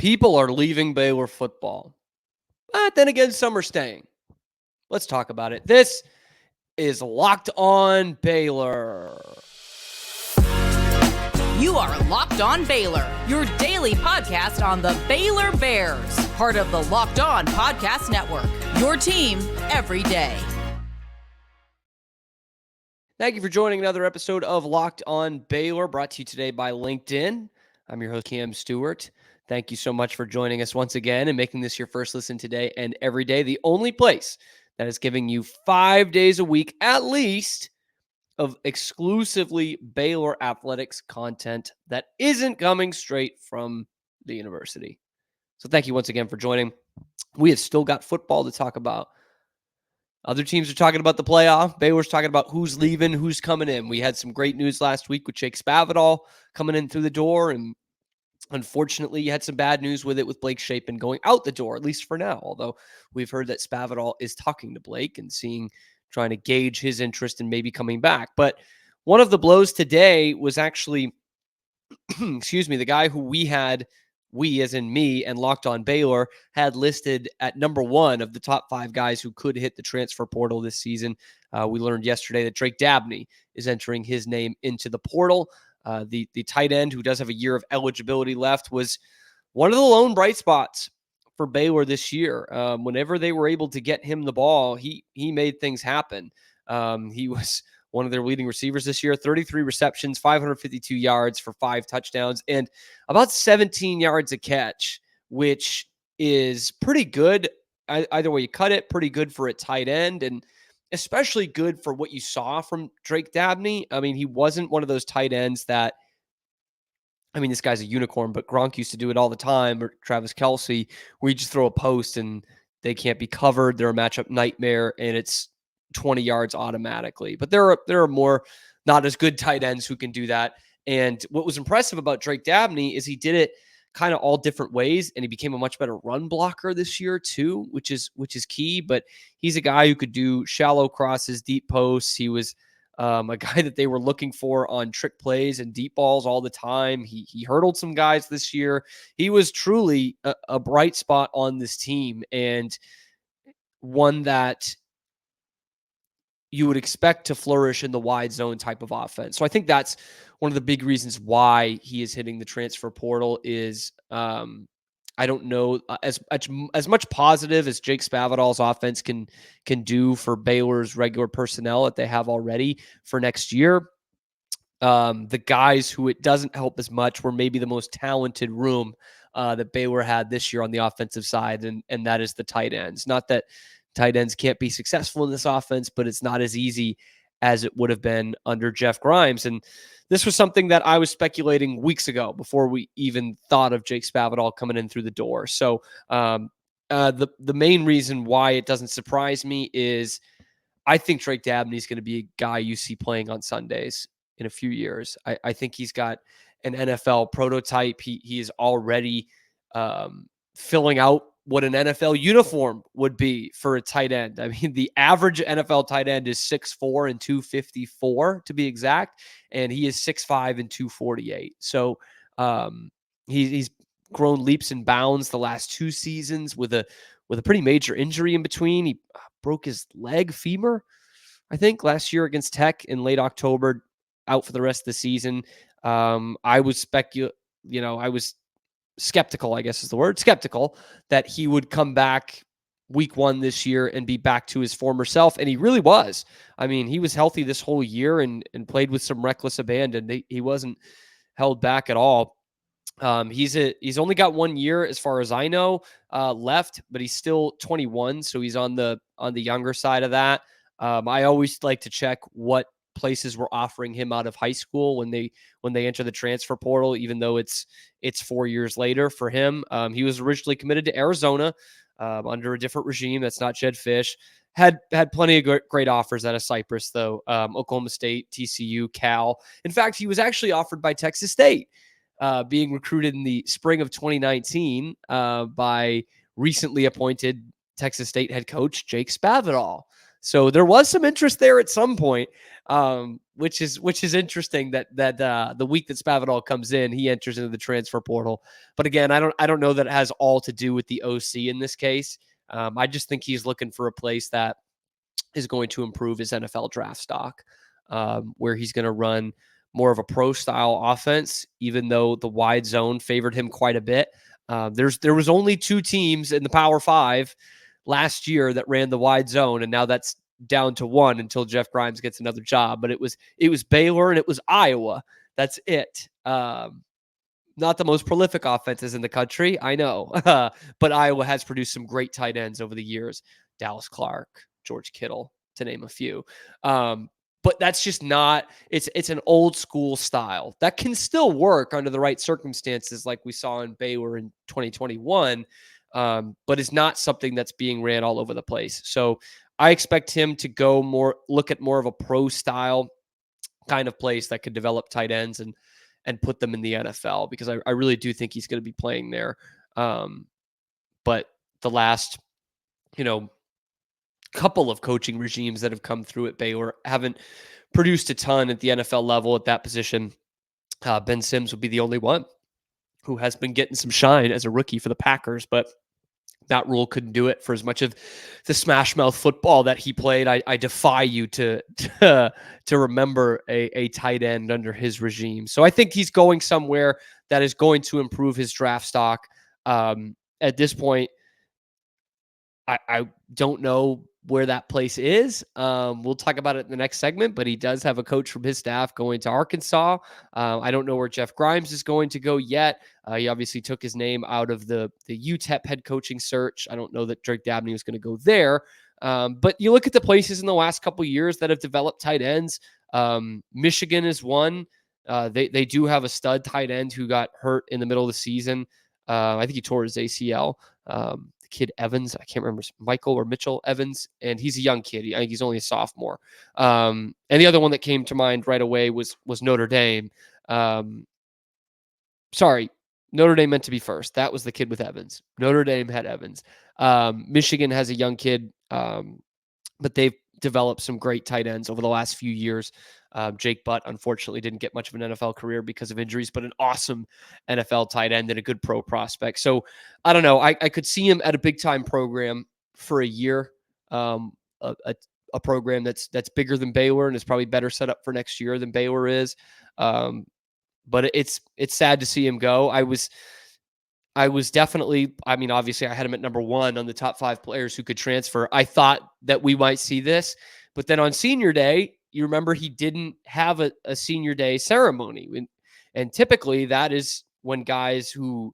People are leaving Baylor football, but then again, some are staying. Let's talk about it. This is Locked On Baylor. You are Locked On Baylor, your daily podcast on the Baylor Bears, part of the Locked On Podcast Network, your team every day. Thank you for joining another episode of Locked On Baylor, brought to you today by LinkedIn. I'm your host, Cam Stewart. Thank you so much for joining us once again and making this your first listen today and every day. The only place that is giving you 5 days a week, at least, of exclusively Baylor athletics content that isn't coming straight from the university. So thank you once again for joining. We have still got football to talk about. Other teams are talking about the playoff. Baylor's talking about who's leaving, who's coming in. We had some great news last week with Jase Medical coming in through the door, and unfortunately, you had some bad news with it with Blake Shapen going out the door, at least for now. Although we've heard that Spavital is talking to Blake and trying to gauge his interest in maybe coming back. But one of the blows today was actually, the guy who we as in me and Locked On Baylor had listed at number one of the top 5 guys who could hit the transfer portal this season. We learned yesterday that Drake Dabney is entering his name into the portal. The tight end, who does have a year of eligibility left, was one of the lone bright spots for Baylor this year. Whenever they were able to get him the ball, he made things happen. He was one of their leading receivers this year, 33 receptions, 552 yards for 5 touchdowns, and about 17 yards a catch, which is pretty good. Either way you cut it, pretty good for a tight end, and especially good for what you saw from Drake Dabney. I mean, he wasn't one of those tight ends that, this guy's a unicorn, but Gronk used to do it all the time, or Travis Kelce, where you just throw a post and they can't be covered. They're a matchup nightmare, and it's 20 yards automatically. But there are more not as good tight ends who can do that. And what was impressive about Drake Dabney is he did it kind of all different ways, and he became a much better run blocker this year too, which is key. But he's a guy who could do shallow crosses, deep posts. He was a guy that they were looking for on trick plays and deep balls all the time. He hurdled some guys this year. He was truly a bright spot on this team, and one that you would expect to flourish in the wide zone type of offense. So I think that's one of the big reasons why he is hitting the transfer portal is I don't know as much positive as Jake Spavital's offense can do for Baylor's regular personnel that they have already for next year. The guys who it doesn't help as much were maybe the most talented room that Baylor had this year on the offensive side, and that is the tight ends. Not that tight ends can't be successful in this offense, but it's not as easy as it would have been under Jeff Grimes. And this was something that I was speculating weeks ago before we even thought of Jake Spavital coming in through the door. So the main reason why it doesn't surprise me is I think Drake Dabney is going to be a guy you see playing on Sundays in a few years. I think he's got an NFL prototype. He is already filling out what an NFL uniform would be for a tight end. I mean, the average NFL tight end is 6'4" and 254 to be exact, and he is 6'5" and 248. So he's grown leaps and bounds the last 2 seasons with a pretty major injury in between. He broke his femur, I think, last year against Tech in late October, out for the rest of the season. I was skeptical, I guess is the word, skeptical that he would come back week 1 this year and be back to his former self. And he really was. I mean, he was healthy this whole year and played with some reckless abandon. He wasn't held back at all. He's only got 1 year, as far as I know, left, but he's still 21. So he's on the younger side of that. I always like to check what places were offering him out of high school when they enter the transfer portal, even though it's 4 years later for him. He was originally committed to Arizona under a different regime. That's not Jed Fish. Had plenty of great offers out of Cyprus, though. Oklahoma State, TCU, Cal. In fact, he was actually offered by Texas State, being recruited in the spring of 2019 by recently appointed Texas State head coach Jake Spavital. So there was some interest there at some point, which is interesting that the week that Spavital comes in, he enters into the transfer portal. But again, I don't know that it has all to do with the OC in this case. I just think he's looking for a place that is going to improve his NFL draft stock, where he's going to run more of a pro style offense, even though the wide zone favored him quite a bit. There was only 2 teams in the Power 5 last year that ran the wide zone, and now that's down to 1 until Jeff Grimes gets another job. But it was Baylor and it was Iowa. That's it. Not the most prolific offenses in the country, I know, but Iowa has produced some great tight ends over the years. Dallas Clark, George Kittle, to name a few. But that's just not. It's an old school style that can still work under the right circumstances, like we saw in Baylor in 2021. But is not something that's being ran all over the place. So I expect him to look at more of a pro style kind of place that could develop tight ends and put them in the NFL, because I really do think he's going to be playing there. But the last, couple of coaching regimes that have come through at Baylor haven't produced a ton at the NFL level at that position. Ben Sims would be the only one who has been getting some shine as a rookie for the Packers, but that rule couldn't do it for as much of the smash mouth football that he played. I defy you to remember a tight end under his regime. So I think he's going somewhere that is going to improve his draft stock. At this point, I don't know where that place is. We'll talk about it in the next segment, but he does have a coach from his staff going to Arkansas. I don't know where Jeff Grimes is going to go yet. He obviously took his name out of the UTEP head coaching search. I don't know that Drake Dabney was going to go there. But you look at the places in the last couple of years that have developed tight ends. Michigan is one. They do have a stud tight end who got hurt in the middle of the season. I think he tore his ACL. Kid Evans, I can't remember, Michael or Mitchell Evans, and he's a young kid. I think he's only a sophomore. And the other one that came to mind right away was Notre Dame. Sorry, Notre Dame meant to be first. That was the kid with Evans. Notre Dame had Evans. Michigan has a young kid, but they've developed some great tight ends over the last few years. Jake Butt, unfortunately, didn't get much of an NFL career because of injuries, but an awesome NFL tight end and a good pro prospect. So I don't know. I could see him at a big time program for a year, a program that's bigger than Baylor and is probably better set up for next year than Baylor is. But it's sad to see him go. I was definitely, obviously I had him at number 1 on the top 5 players who could transfer. I thought that we might see this, but then on senior day, you remember he didn't have a senior day ceremony. And typically that is when guys who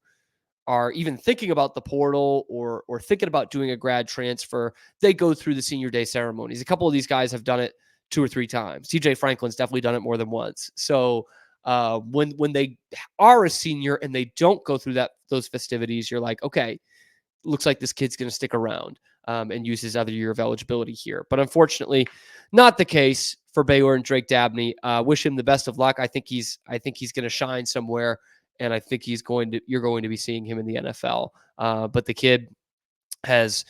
are even thinking about the portal or thinking about doing a grad transfer, they go through the senior day ceremonies. A couple of these guys have done it 2 or 3 times. TJ Franklin's definitely done it more than once. So when they are a senior and they don't go through those festivities, you're like, okay, looks like this kid's going to stick around and use his other year of eligibility here. But unfortunately, not the case for Baylor and Drake Dabney. Wish him the best of luck. I think he's going to shine somewhere, and I think you're going to be seeing him in the NFL. But the kid has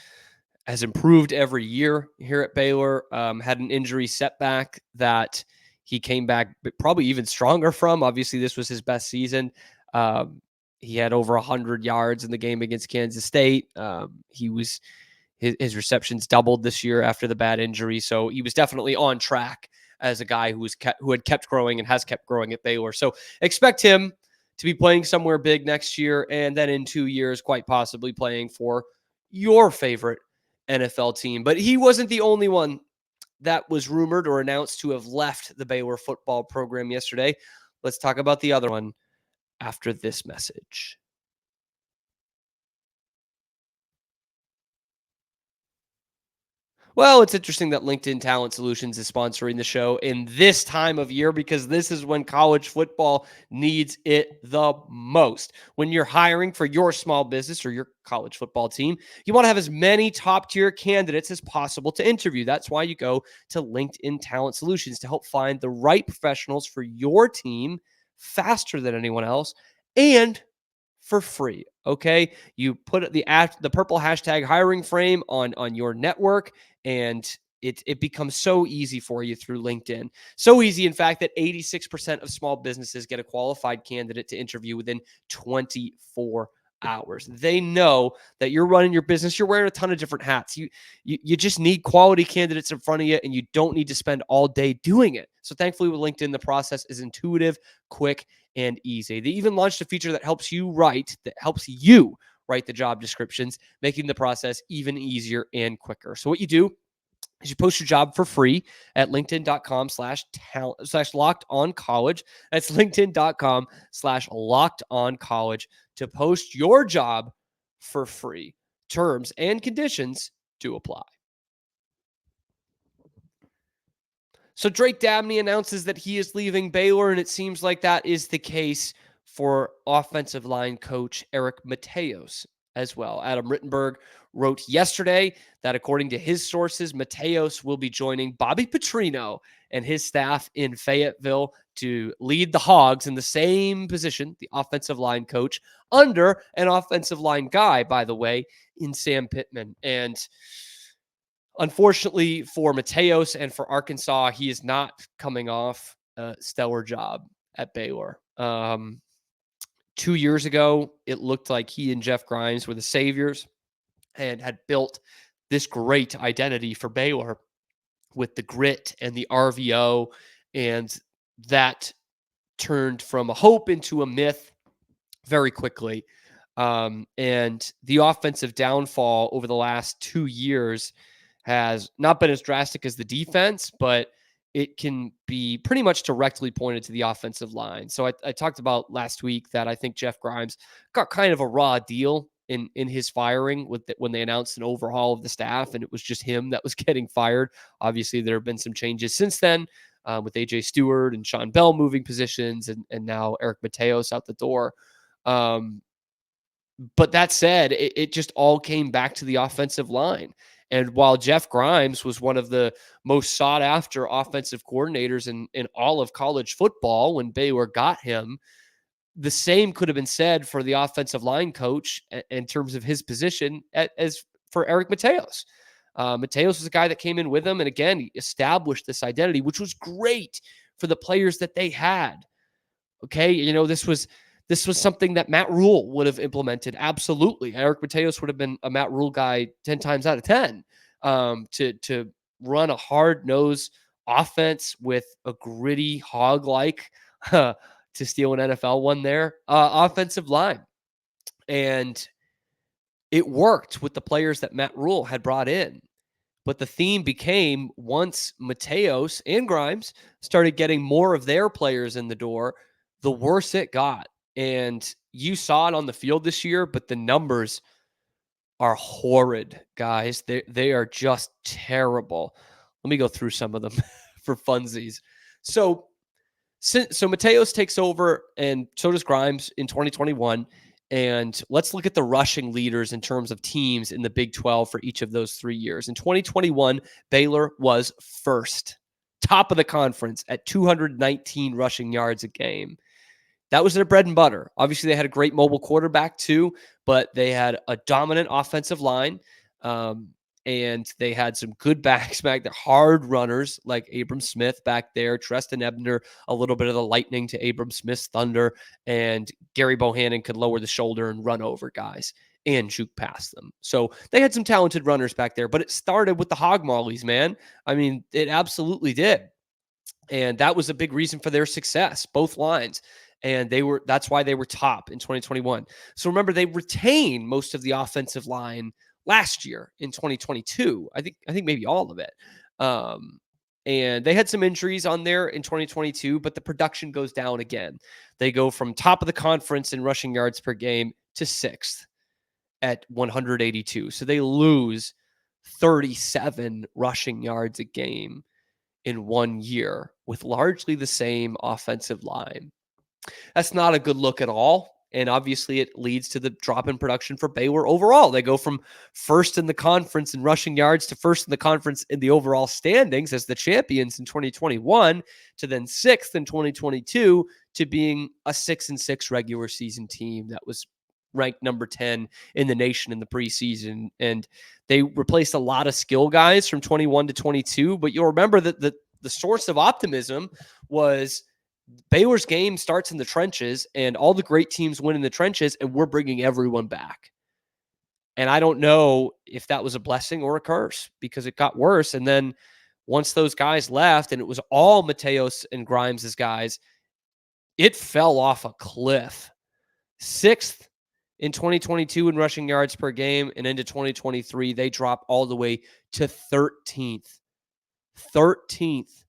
improved every year here at Baylor. Had an injury setback that he came back probably even stronger from. Obviously, this was his best season. He had over 100 yards in the game against Kansas State. His receptions doubled this year after the bad injury, so he was definitely on track as a guy who had kept growing and has kept growing at Baylor. So expect him to be playing somewhere big next year, and then in 2 years, quite possibly playing for your favorite NFL team. But he wasn't the only one that was rumored or announced to have left the Baylor football program yesterday. Let's talk about the other one after this message. Well, it's interesting that LinkedIn Talent Solutions is sponsoring the show in this time of year, because this is when college football needs it the most. When you're hiring for your small business or your college football team, you want to have as many top-tier candidates as possible to interview. That's why you go to LinkedIn Talent Solutions to help find the right professionals for your team faster than anyone else and for free. Okay, you put the purple hashtag hiring frame on your network, and it becomes so easy for you through LinkedIn. So easy, in fact, that 86% of small businesses get a qualified candidate to interview within 24 hours. They know that you're running your business. You're wearing a ton of different hats. You just need quality candidates in front of you, and you don't need to spend all day doing it. So thankfully with LinkedIn, the process is intuitive, quick, and easy. They even launched a feature that helps you write the job descriptions, making the process even easier and quicker. So what you do is you post your job for free at linkedin.com/locked on college. That's linkedin.com/locked on college to post your job for free. Terms and conditions do apply. So Drake Dabney announces that he is leaving Baylor, and it seems like that is the case for offensive line coach Eric Matos as well. Adam Rittenberg wrote yesterday that according to his sources, Matos will be joining Bobby Petrino and his staff in Fayetteville to lead the Hogs in the same position, the offensive line coach, under an offensive line guy, by the way, in Sam Pittman. And unfortunately for Matos and for Arkansas, he is not coming off a stellar job at Baylor. 2 years ago, it looked like he and Jeff Grimes were the saviors and had built this great identity for Baylor with the grit and the RVO, and that turned from a hope into a myth very quickly. And the offensive downfall over the last 2 years has not been as drastic as the defense, but it can be pretty much directly pointed to the offensive line. So I talked about last week that I think Jeff Grimes got kind of a raw deal in his firing when they announced an overhaul of the staff, and it was just him that was getting fired. Obviously, there have been some changes since then with AJ Stewart and Sean Bell moving positions, and now Eric Matos out the door. But that said, it just all came back to the offensive line. And while Jeff Grimes was one of the most sought after offensive coordinators in all of college football when Baylor got him, the same could have been said for the offensive line coach in terms of his position as for Eric Matos. Matos was a guy that came in with him, and again, he established this identity, which was great for the players that they had. Okay, this was something that Matt Rule would have implemented. Absolutely. Eric Matos would have been a Matt Rule guy 10 times out of 10 to run a hard-nosed offense with a gritty hog-like, to steal an NFL one there, offensive line. And it worked with the players that Matt Rule had brought in. But the theme became once Matos and Grimes started getting more of their players in the door, the worse it got. And you saw it on the field this year, but the numbers are horrid, guys. They are just terrible. Let me go through some of them for funsies. So Matos takes over, and so does Grimes in 2021. And let's look at the rushing leaders in terms of teams in the Big 12 for each of those 3 years. In 2021, Baylor was first, top of the conference at 219 rushing yards a game. That was their bread and butter. Obviously, they had a great mobile quarterback too, but they had a dominant offensive line, and they had some good backs back there, hard runners like Abram Smith back there, Treston Ebner, a little bit of the lightning to Abram Smith's thunder, and Gary Bohannon could lower the shoulder and run over guys and juke past them. So they had some talented runners back there, but it started with the hog mollies, man. I mean, it absolutely did. And that was a big reason for their success, both lines. And that's why they were top in 2021. So remember, they retained most of the offensive line last year in 2022. I think maybe all of it. And they had some injuries on there in 2022, but the production goes down again. They go from top of the conference in rushing yards per game to 6th at 182. So they lose 37 rushing yards a game in 1 year with largely the same offensive line. That's not a good look at all. And obviously it leads to the drop in production for Baylor overall. They go from first in the conference in rushing yards to first in the conference in the overall standings as the champions in 2021 to then 6th in 2022 to being a 6-6 regular season team that was ranked number 10 in the nation in the preseason. And they replaced a lot of skill guys from 21 to 22. But you'll remember that the source of optimism was Baylor's game starts in the trenches, and all the great teams win in the trenches, and we're bringing everyone back. And I don't know if that was a blessing or a curse, because it got worse. And then once those guys left and it was all Matos and Grimes' guys, it fell off a cliff. 6th in 2022 in rushing yards per game, and into 2023, they drop all the way to 13th. 13th.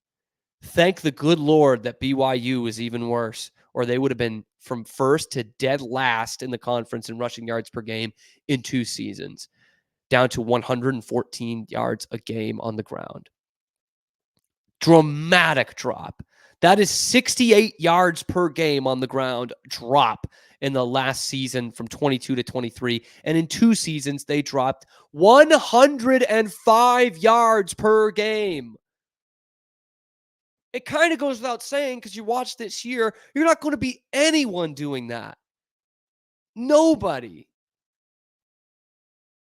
Thank the good Lord that BYU is even worse, or they would have been from first to dead last in the conference in rushing yards per game in 2 seasons, down to 114 yards a game on the ground. Dramatic drop. That is 68 yards per game on the ground drop in the last season from 22 to 23. And in 2 seasons, they dropped 105 yards per game. It kind of goes without saying, because you watch this year, you're not going to be anyone doing that. Nobody.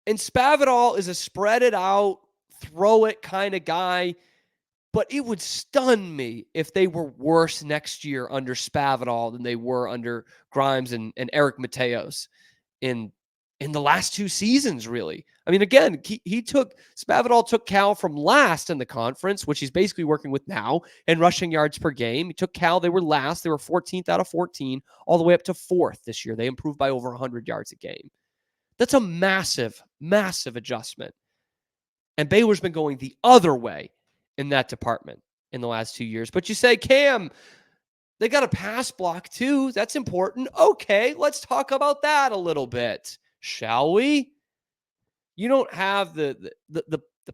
And Spavital is a spread it out, throw it kind of guy. But it would stun me if they were worse next year under Spavital than they were under Grimes and Eric Matos in the last 2 seasons, really. I mean, again, Spavital took Cal from last in the conference, which he's basically working with now, in rushing yards per game. He took Cal, they were last. They were 14th out of 14, all the way up to 4th this year. They improved by over 100 yards a game. That's a massive, massive adjustment. And Baylor's been going the other way in that department in the last 2 years. But you say, Cam, they got a pass block too. That's important. Okay, let's talk about that a little bit, shall we? You don't have the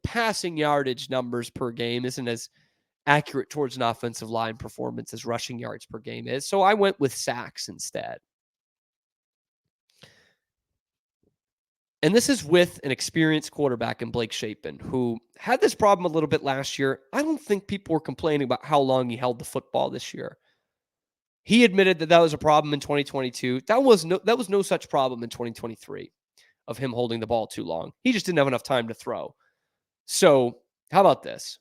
passing yardage numbers per game isn't as accurate towards an offensive line performance as rushing yards per game is. So I went with sacks instead. And this is with an experienced quarterback in Blake Shapen, who had this problem a little bit last year. I don't think people were complaining about how long he held the football this year. He admitted that was a problem in 2022. That was no such problem in 2023 of him holding the ball too long. He just didn't have enough time to throw. So how about this?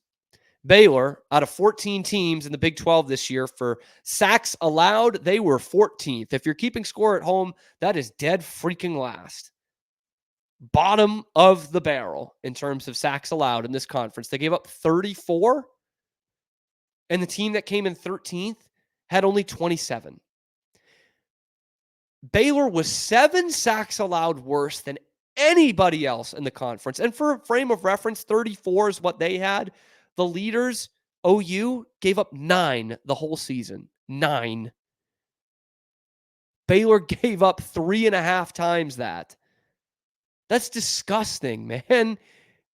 Baylor, out of 14 teams in the Big 12 this year for sacks allowed, they were 14th. If you're keeping score at home, that is dead freaking last. Bottom of the barrel in terms of sacks allowed in this conference. They gave up 34, and the team that came in 13th had only 27. Baylor was 7 sacks allowed worse than anybody else in the conference. And for a frame of reference, 34 is what they had. The leaders, OU, gave up 9 the whole season. 9. Baylor gave up 3.5 times that. That's disgusting, man.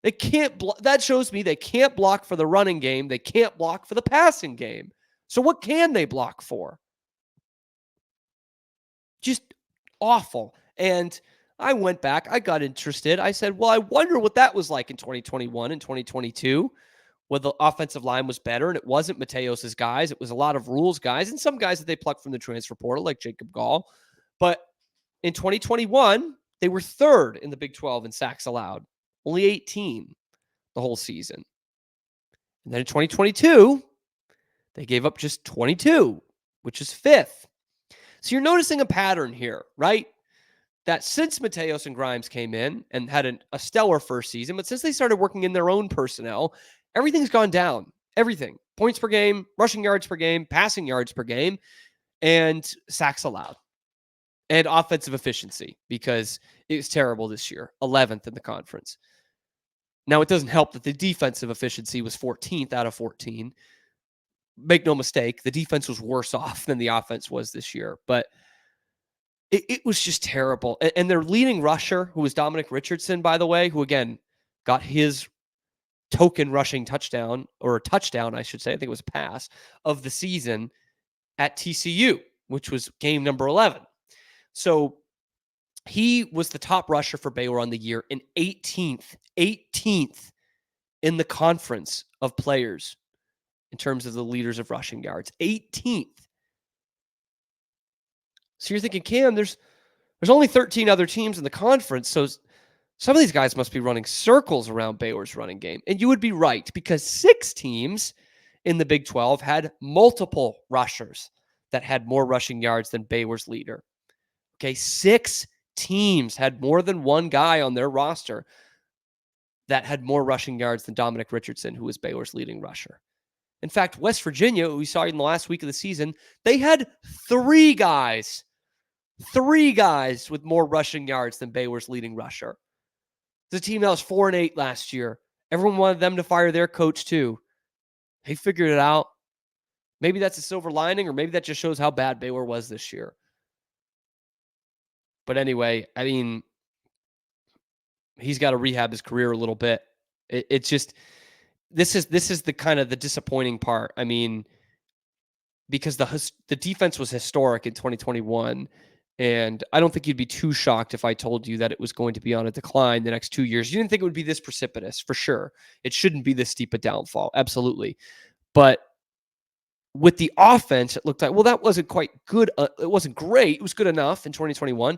They can't that shows me they can't block for the running game. They can't block for the passing game. So what can they block for? Just awful. And I went back. I got interested. I said, well, I wonder what that was like in 2021 and 2022, where the offensive line was better, and it wasn't Mateos' guys. It was a lot of Rules guys and some guys that they plucked from the transfer portal, like Jacob Gall. But in 2021, they were 3rd in the Big 12 in sacks allowed, only 18 the whole season. And then in 2022, they gave up just 22, which is 5th. So you're noticing a pattern here, right? That since Matos and Grimes came in and had a stellar first season, but since they started working in their own personnel, everything's gone down. Everything. Points per game, rushing yards per game, passing yards per game, and sacks allowed. And offensive efficiency, because it was terrible this year, 11th in the conference. Now, it doesn't help that the defensive efficiency was 14th out of 14. Make no mistake, the defense was worse off than the offense was this year. But it was just terrible. And their leading rusher, who was Dominic Richardson, by the way, who, again, got his token rushing touchdown, or a touchdown, I should say, I think it was a pass, of the season at TCU, which was game number 11. So he was the top rusher for Baylor on the year and 18th in the conference of players in terms of the leaders of rushing yards. 18th. So you're thinking, Cam, there's There's only 13 other teams in the conference, so some of these guys must be running circles around Baylor's running game. And you would be right, because 6 teams in the Big 12 had multiple rushers that had more rushing yards than Baylor's leader. Okay, 6 teams had more than one guy on their roster that had more rushing yards than Dominic Richardson, who was Baylor's leading rusher. In fact, West Virginia, who we saw in the last week of the season, they had 3 guys with more rushing yards than Baylor's leading rusher. The team that was 4-8 last year. Everyone wanted them to fire their coach too. They figured it out. Maybe that's a silver lining, or maybe that just shows how bad Baylor was this year. But anyway, I mean, he's got to rehab his career a little bit. It's just, this is the kind of the disappointing part. I mean, because the defense was historic in 2021, and I don't think you'd be too shocked if I told you that it was going to be on a decline the next 2 years. You didn't think it would be this precipitous, for sure. It shouldn't be this steep a downfall, absolutely. But with the offense, it looked like, well, that wasn't quite good. It wasn't great. It was good enough in 2021,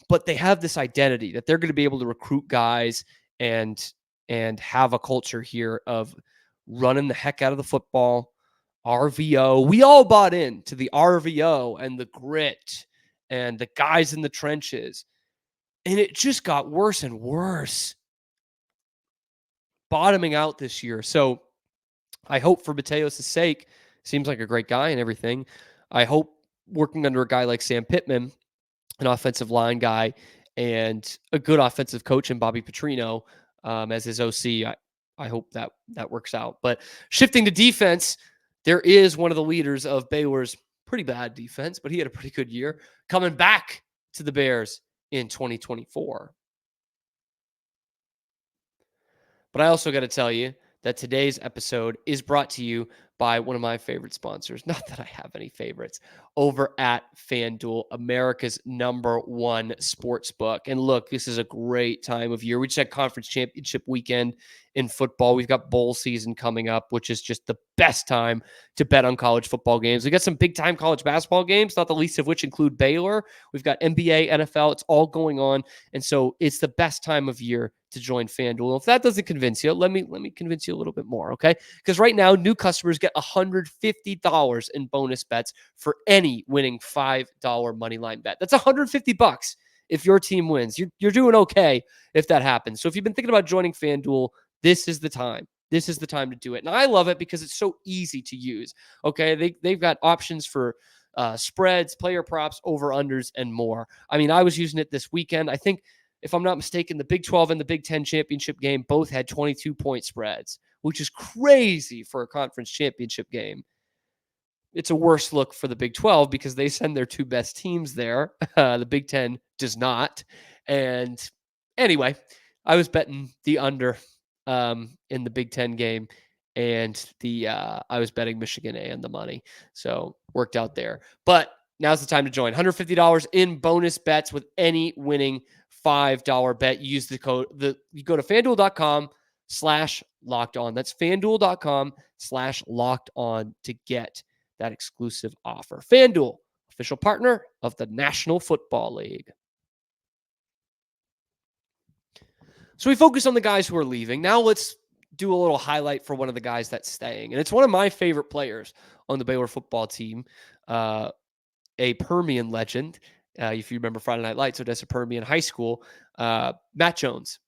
but they have this identity that they're going to be able to recruit guys and have a culture here of running the heck out of the football. RVO. We all bought into the RVO and the grit and the guys in the trenches. And it just got worse and worse, bottoming out this year. So I hope, for Matos' sake, seems like a great guy and everything, I hope working under a guy like Sam Pittman, an offensive line guy, and a good offensive coach in Bobby Petrino as his OC, I hope that works out. But shifting to defense, there is one of the leaders of Baylor's pretty bad defense, but he had a pretty good year, coming back to the Bears in 2024. But I also got to tell you that today's episode is brought to you by one of my favorite sponsors. Not that I have any favorites, over at FanDuel, America's #1 sports book. And look, this is a great time of year. We just had conference championship weekend in football. We've got bowl season coming up, which is just the best time to bet on college football games. We got some big time college basketball games, not the least of which include Baylor. We've got NBA, NFL. It's all going on. And so it's the best time of year to join FanDuel. If that doesn't convince you, let me convince you a little bit more, okay? Because right now, new customers get $150 in bonus bets for any winning $5 moneyline bet. That's $150 if your team wins. You're doing okay if that happens. So if you've been thinking about joining FanDuel, this is the time. This is the time to do it. And I love it because it's so easy to use, okay? They've got options for spreads, player props, over-unders, and more. I mean, I was using it this weekend. I think, if I'm not mistaken, the Big 12 and the Big 10 championship game both had 22-point spreads, which is crazy for a conference championship game. It's a worse look for the Big 12 because they send their 2 best teams there. The Big 10 does not. And anyway, I was betting the under in the Big 10 game, and I was betting Michigan and the money. So worked out there. But now's the time to join. $150 in bonus bets with any winning $5 bet. You use the code. You go to FanDuel.com/LockedOn. That's FanDuel.com/LockedOn to get that exclusive offer. FanDuel, official partner of the National Football League. So we focus on the guys who are leaving. Now let's do a little highlight for one of the guys that's staying. And it's one of my favorite players on the Baylor football team, a Permian legend. If you remember Friday Night Lights, Odessa Permian High School, Matt Jones,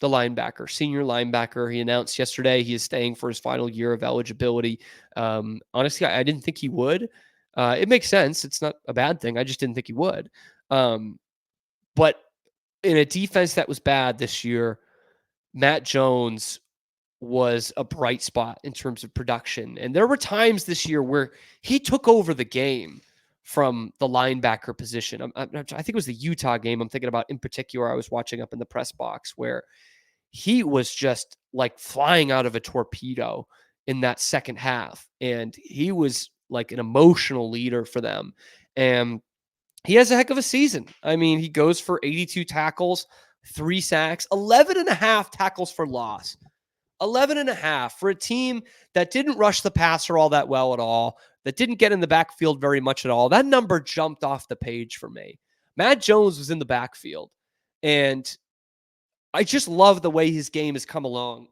the linebacker, senior linebacker. He announced yesterday he is staying for his final year of eligibility. Honestly, I didn't think he would. It makes sense. It's not a bad thing. I just didn't think he would. But in a defense that was bad this year, Matt Jones was a bright spot in terms of production. And there were times this year where he took over the game from the linebacker position. I think it was the Utah game I'm thinking about in particular. I was watching up in the press box where he was just like flying out of a torpedo in that second half. And he was like an emotional leader for them. And he has a heck of a season. I mean, he goes for 82 tackles, 3 sacks, 11 and a half tackles for loss. 11 and a half for a team that didn't rush the passer all that well at all, that didn't get in the backfield very much at all. That number jumped off the page for me. Matt Jones was in the backfield. And I just love the way his game has come along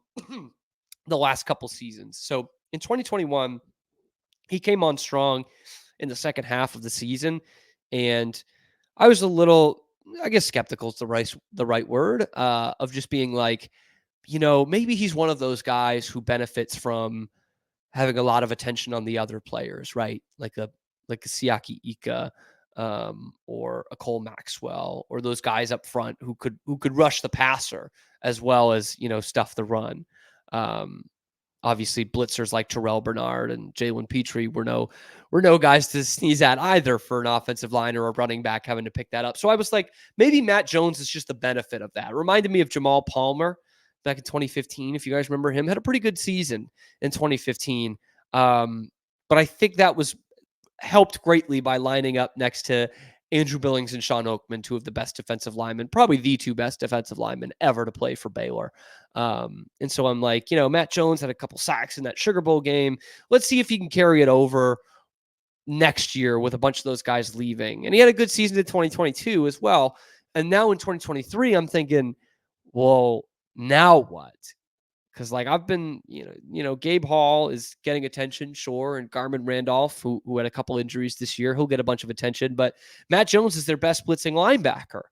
the last couple seasons. So in 2021, he came on strong in the second half of the season. And I was a little, I guess skeptical is the right word, of just being like, maybe he's one of those guys who benefits from having a lot of attention on the other players, right? Like a Siaki Ika, or a Cole Maxwell, or those guys up front who could rush the passer as well as stuff the run. Um, Obviously, blitzers like Terrell Bernard and Jalen Petrie were no guys to sneeze at either for an offensive line or a running back having to pick that up. So I was like, maybe Matt Jones is just the benefit of that. It reminded me of Jamal Palmer back in 2015. If you guys remember him, had a pretty good season in 2015. But I think that was helped greatly by lining up next to Andrew Billings and Sean Oakman, two of the best defensive linemen, probably the two best defensive linemen ever to play for Baylor. And so I'm like, Matt Jones had a couple sacks in that Sugar Bowl game. Let's see if he can carry it over next year with a bunch of those guys leaving. And he had a good season in 2022 as well. And now in 2023, I'm thinking, well, now what? Because I've been, Gabe Hall is getting attention, sure, and Garmin Randolph, who had a couple injuries this year, he'll get a bunch of attention. But Matt Jones is their best blitzing linebacker.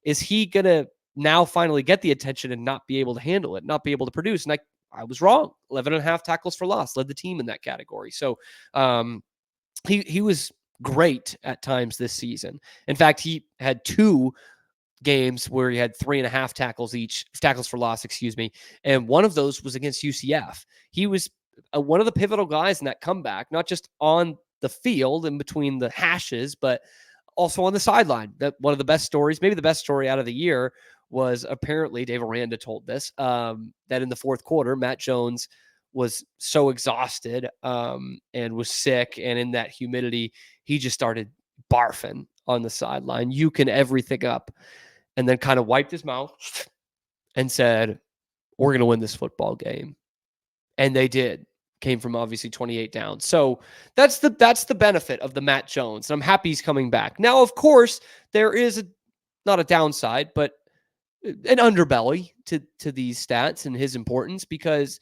Is he gonna now finally get the attention and not be able to handle it, not be able to produce? And I was wrong. 11 and a half tackles for loss, led the team in that category. So he was great at times this season. In fact, he had two games where he had 3.5 tackles for loss, and one of those was against UCF. He was one of the pivotal guys in that comeback, not just on the field in between the hashes, but also on the sideline. That one of the best stories, maybe the best story out of the year, was apparently Dave Aranda told this, that in the fourth quarter, Matt Jones was so exhausted and was sick, and in that humidity, he just started barfing on the sideline, yuking everything up, and then kind of wiped his mouth and said, "We're going to win this football game." And they did. Came from obviously 28 down. So that's the benefit of the Matt Jones. And I'm happy he's coming back. Now, of course, there is not a downside, but an underbelly to these stats and his importance, because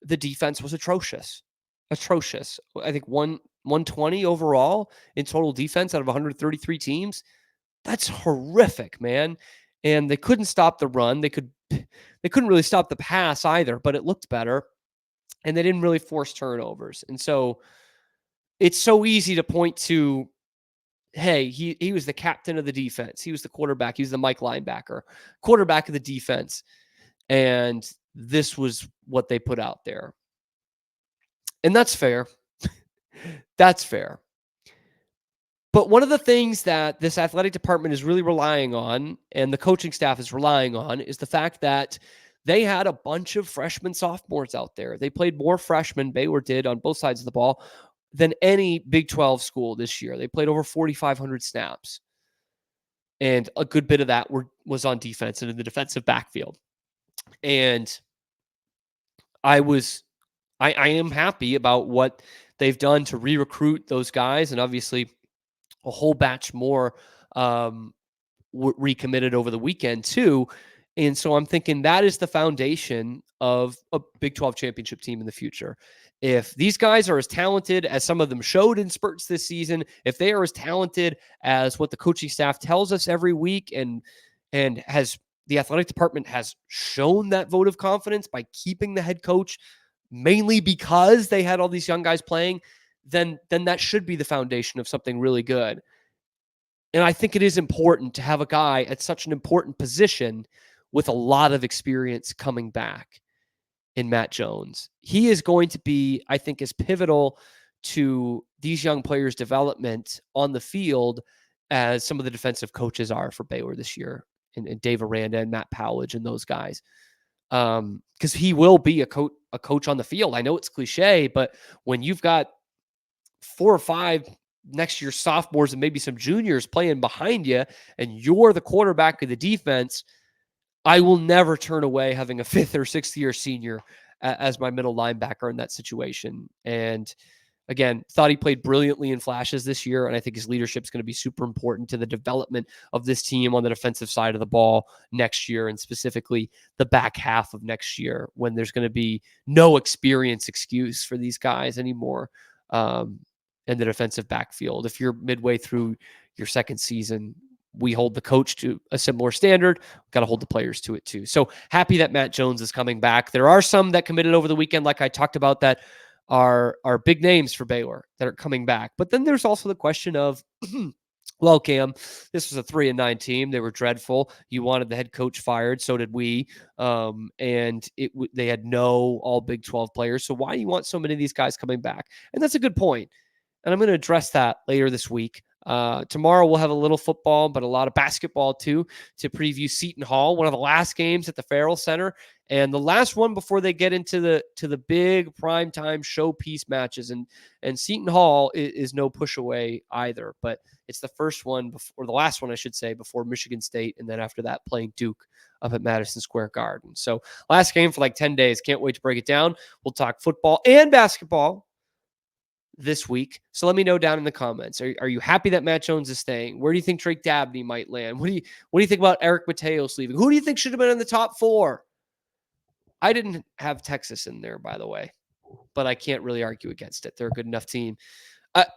the defense was atrocious. Atrocious. I think 120 overall in total defense out of 133 teams. That's horrific, man. And they couldn't stop the run. They couldn't really stop the pass either, but it looked better. And they didn't really force turnovers. And so it's so easy to point to, hey, he was the captain of the defense. He was the quarterback. He was the Mike linebacker, quarterback of the defense. And this was what they put out there. And that's fair. That's fair. But one of the things that this athletic department is really relying on, and the coaching staff is relying on, is the fact that they had a bunch of freshmen, sophomores out there. They played more freshmen, Baylor did, on both sides of the ball than any Big 12 school this year. They played over 4,500 snaps. And a good bit of that was on defense and in the defensive backfield. And I am happy about what they've done to re-recruit those guys. And obviously a whole batch more recommitted over the weekend too. And so I'm thinking that is the foundation of a Big 12 championship team in the future. If these guys are as talented as some of them showed in spurts this season, if they are as talented as what the coaching staff tells us every week, and has the athletic department has shown that vote of confidence by keeping the head coach, mainly because they had all these young guys playing, then that should be the foundation of something really good. And I think it is important to have a guy at such an important position with a lot of experience coming back in Matt Jones. He is going to be, I think, as pivotal to these young players' development on the field as some of the defensive coaches are for Baylor this year, and Dave Aranda and Matt Powledge and those guys. Because he will be a coach on the field. I know it's cliche, but when you've got 4 or 5 next year sophomores and maybe some juniors playing behind you, and you're the quarterback of the defense, I will never turn away having a 5th or 6th year senior as my middle linebacker in that situation. And Again, thought he played brilliantly in flashes this year, and I think his leadership is going to be super important to the development of this team on the defensive side of the ball next year, and specifically the back half of next year when there's going to be no experience excuse for these guys anymore in the defensive backfield. If you're midway through your second season, we hold the coach to a similar standard. We've got to hold the players to it too. So happy that Matt Jones is coming back. There are some that committed over the weekend, like I talked about, that are big names for Baylor that are coming back. But then there's also the question of, well, Cam, this was a 3-9 team. They were dreadful. You wanted the head coach fired. So did we. And they had no all Big 12 players. So why do you want so many of these guys coming back? And that's a good point. And I'm going to address that later this week. Tomorrow we'll have a little football, but a lot of basketball too, to preview Seton Hall, one of the last games at the Farrell Center, and the last one before they get into the big primetime showpiece matches. And Seton Hall is no push away either, but it's the first one or the last one, I should say, before Michigan State, and then after that playing Duke up at Madison Square Garden. So last game for like 10 days. Can't wait to break it down. We'll talk football and basketball this week. So let me know down in the comments. Are you happy that Matt Jones is staying? Where do you think Drake Dabney might land? What do you think about Eric Mateos leaving? Who do you think should have been in the top 4? I didn't have Texas in there, by the way, but I can't really argue against it. They're a good enough team.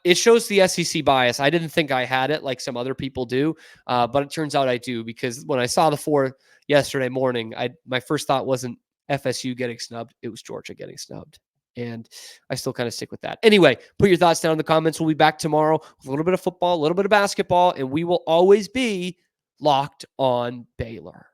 It shows the SEC bias. I didn't think I had it like some other people do, but it turns out I do, because when I saw the 4 yesterday morning, my first thought wasn't FSU getting snubbed. It was Georgia getting snubbed. And I still kind of stick with that. Anyway, put your thoughts down in the comments. We'll be back tomorrow with a little bit of football, a little bit of basketball, and we will always be locked on Baylor.